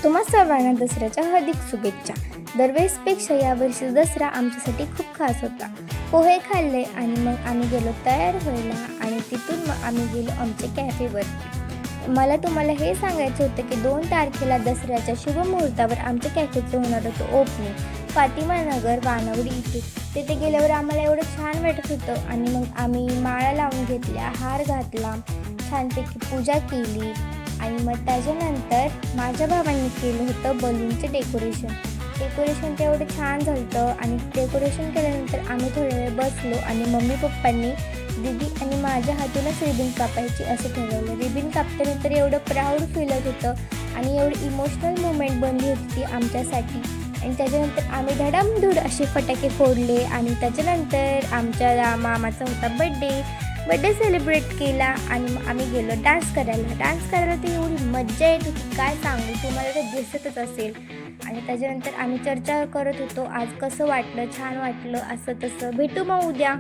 तुम्हा सर्वांना दसऱ्याच्या हार्दिक शुभेच्छा. दरवेळेसपेक्षा यावर्षी दसरा आमच्यासाठी खूप खास होता. पोहे खाल्ले आणि मग आम्ही गेलो तयार व्हायला आणि तिथून मग आम्ही गेलो आमच्या कॅफेवर. मला तुम्हाला हे सांगायचं होतं की 2 तारखेला दसऱ्याच्या शुभ मुहूर्तावर आमच्या कॅफेचं होणार होतं ओपनिंग, फातिमा नगर वानवडी इथे. तिथे गेल्यावर आम्हाला एवढं छान वाटत होतं आणि मग आम्ही माळा लावून घेतल्या, हार घातला, छानपैकी पूजा केली आणि मग त्याच्यानंतर माझ्या भावांनी केलं होतं बलूनचं डेकोरेशन तेवढं छान झालं होतं. आणि डेकोरेशन केल्यानंतर आम्ही थोड्या वेळ बसलो आणि मम्मी पप्पांनी दीदी आणि माझ्या हातूनच रिबिन कापायची असं ठरवलं. रिबिन कापल्यानंतर एवढं प्राऊड फील होत होतं आणि एवढी इमोशनल मुवमेंट बनली होती ती आमच्यासाठी. आणि त्याच्यानंतर आम्ही धडामधूड असे फटाके फोडले आणि त्याच्यानंतर आमच्या मामाचा होता बड्डे सेलिब्रेट केला आणि मग आम्ही गेलो डान्स करायला तर एवढी मज्जा येत होती काय सांगू, तुम्हाला तर दिसतच असेल. आणि त्याच्यानंतर आम्ही चर्चा करत होतो आज कसं वाटलं, छान वाटलं, असं तसं. भेटू मग उद्या.